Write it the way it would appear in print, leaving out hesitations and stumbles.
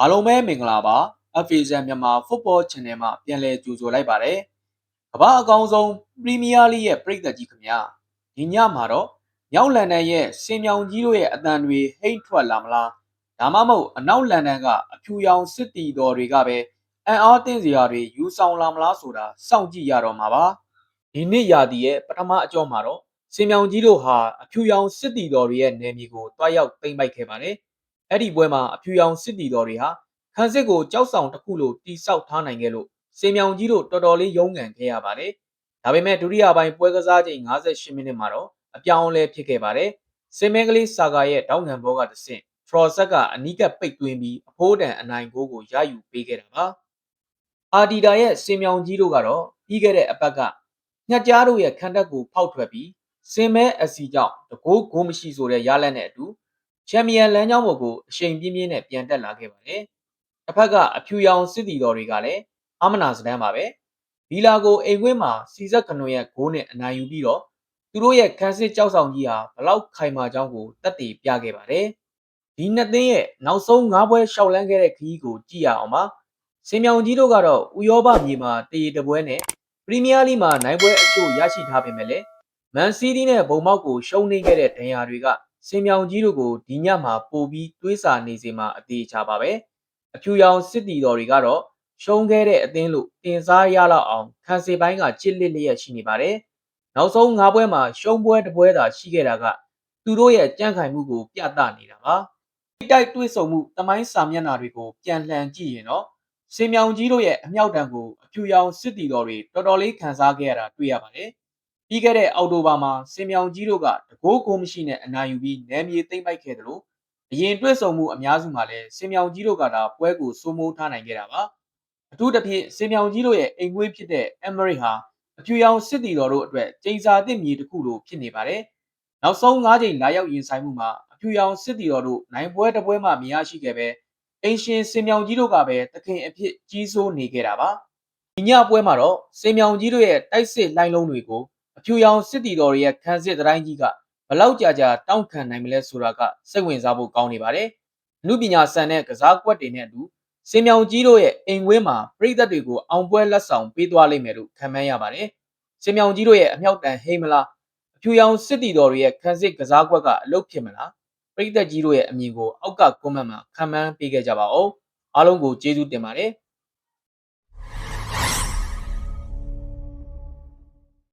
အားလုံးပဲမင်္ဂလာပါ FAZN မြန်မာ Football Channel မှာပြန်လည်ကြိုဆိုလိုက်ပါတယ်ကမ္ဘာအကောင်ဆုံး Premier League ရဲ့ပရိသတ်ကြီးခင်ဗျာဒီညမှာတော့မြောက်လန်ဒန်ရဲ့စင်မြောင်ကြီးတို့ရဲ့အတန်တွေဟိမ့်ထွက်လာမလားဒါမှမဟုတ်အနောက်လန်ဒန်ကအဖြူရောင်စစ်တီတော်တွေကပဲအံ့အားသင့်စရာတွေယူဆောင်လာမလားဆိုတာစောင့်ကြည့်ရတော့မှာပါဒီနှစ်ရာသီရဲ့ပထမအကြောမှာတော့စင်မြောင်ကြီးတို့ဟာအဖြူရောင်စစ်တီတော်တွေရဲ့နယ်မြေကိုတွားရောက်သိမ်းပိုက်ခဲ့ပါတယ်အဲ့ဒီပွဲမှာအဖြူရောင်စစ်တီတော်တွေဟာခန်းစစ်ကိုကြောက်ဆောင်တစ်ခုလိုတိဆောက်ထားနိုင်ခဲ့လို့စင်မြောင်ကြီးတို့တော်တော်လေးရုန်းကန်ခဲ့ရပါတယ်။ဒါပေမဲ့ဒုတိယပိုင်းပွဲကစားချိန်58မိနစ်မှာတော့အပြောင်းအလဲဖြစ်ခဲ့ပါတယ်။စင်မင်းကလေးဆာဂါရဲ့တောင်းငံဘောကတဆင့်ဖရော်ဆက်ကအနီးကပ်ပိတ်သွင်းပြီးအဖိုးတန်အနိုင်ဂိုးကိုရယူပေးခဲ့တာပါ။အာဒီတာရဲ့စင်မြောင်ကြီးတို့ကတော့ပြီးခဲ့တဲ့အပတ်ကညက်ကြားတို့ရဲ့ခံတပ်ကိုဖောက်ထွက်ပြီးစင်မဲအစီကြောင့်တကိုးဂိုးမရှိဆိုတဲ့ရလဒ်နဲ့အတူချန်ပီယံလမ်းကြောင်းပေါ်ကိုအရှိန်ပြင်းပြင်းနဲ့ပြန်တက်လာခဲ့ပါတယ်။တစ်ဖက်ကအဖြူရောင်စစ်တီတော်တွေကလည်းအမနာစတန်းပါပဲ။ဗီလာကိုအိမ်ဝင်းမှာစီဇက်ကနွန်ရဲ့ဂိုးနဲ့အနိုင်ယူပြီးတော့သူတို့ရဲ့ခန်းစစ်ကြောက်ဆောင်ကြီးဟာဘလောက်ခိုင်မာကြောင်းကိုတက်တည်ပြခဲ့ပါတယ်။ဒီနှစ်သင်းရဲ့နောက်ဆုံး၅ပွဲရှောက်လန်းခဲ့တဲ့ခရီးကိုကြည့်ရအောင်ပါ။စင်မြောင်ကြီးတို့ကတော့ဥရောပမြေမှာတရေတပွဲနဲ့ပရီးမီးယားလိမှာနိုင်ပွဲအချို့ရရှိထားပေမဲ့လည်းမန်စီးတီးနဲ့ဘုံမောက်ကိုရှုံးနေခဲ့တဲ့ဒဏ်ရာတွေကစင်မြောင်ကြီးတို့ကိုဒီညမှာပို့ပြီးတွေးစာနေစေမှာအသေးချပါပဲအဖြူရောင်စစ်တီတော်တွေကတော့ရှုံးခဲ့တဲ့အသင်းလို့တင်စားရလောက်အောင်ခန်းစီပိုင်းကချစ်လစ်လျက်ရှိနေပါတယ်နောက်ဆုံး၅ပွဲမှာရှုံးပွဲတစ်ပွဲသာရှိခဲ့တာကသူတို့ရဲ့ကြံ့ခိုင်မှုကိုပြသနေတာပါတိုက်တွေ့ဆုံမှုတမိုင်းစာမျက်နှာတွေကိုပြန်လှန်ကြည့်ရင်တော့စင်မြောင်ကြီးတို့ရဲ့အမြောက်တံကိုအဖြူရောင်စစ်တီတော်တွေတော်တော်လေးခံစားခဲ့ရတာတွေ့ရပါတယ်ပြီးခဲ့တဲ့အောက်တိုဘာမှာစင်မြောင်ကြီးတို့ကတကိုးကိုမရှိနဲ့အနိုင်ယူပြီးနယ်မြေသိမ်းပိုက်ခဲ့တယ်လို့အရင်တွေ့ဆုံမှုအများစုမှာလည်းစင်မြောင်ကြီးတို့ကဒါပွဲကိုစိုးမိုးထားနိုင်ခဲ့တာပါအထူးသဖြင့်စင်မြောင်ကြီးတို့ရဲ့အိမ်ကွေးဖြစ်တဲ့အမရစ်ဟာအဖြူရောင်စစ်တီတော်တို့အတွက်ကျိန်စာသစ်မြေတစ်ခုလိုဖြစ်နေပါတယ်နောက်ဆုံး၅ချိန်လာရောက်ရင်ဆိုင်မှုမှာအဖြူရောင်စစ်တီတော်တို့နိုင်ပွဲတစ်ပွဲမှမရရှိခဲ့ပဲအင်ရှင်စင်မြောင်ကြီးတို့ကပဲတခင်အဖြစ်ကြီးစိုးနေခဲ့တာပါဒီညပွဲမှာတော့စင်မြောင်ကြီးတို့ရဲ့တိုက်စစ်လှိုင်းလုံးတွေကိုအဖြူရောင်စစ်တီတော်ရဲ့ခန်းစစ်တိုင်းကြီးကဘလောက်ကြာကြာတောင့်ခံနိုင်မလဲဆိုတာကစိတ်ဝင်စားဖို့ကောင်းနေပါတယ်။အမှုပညာဆန်တဲ့ကစားကွက်တွေနဲ့အတူစင်မြောင်ကြီးတို့ရဲ့အိမ်ဝင်းမှာပြည်သက်တွေကိုအောင်ပွဲလက်ဆောင်ပေးသွားလိမ့်မယ်လို့ခံမှန်းရပါတယ်။စင်မြောင်ကြီးတို့ရဲ့အမြောက်တန်ဟိမလားအဖြူရောင်စစ်တီတော်ရဲ့ခန်းစစ်ကစားကွက်ကအလုပ်ဖြစ်မလားပြည်သက်ကြီးတို့ရဲ့အမြင်ကိုအောက်ကကွန်မန့်မှာခံမှန်းပေးခဲ့ကြပါဦး။အားလုံးကိုကျေးဇူးတင်ပါတယ်။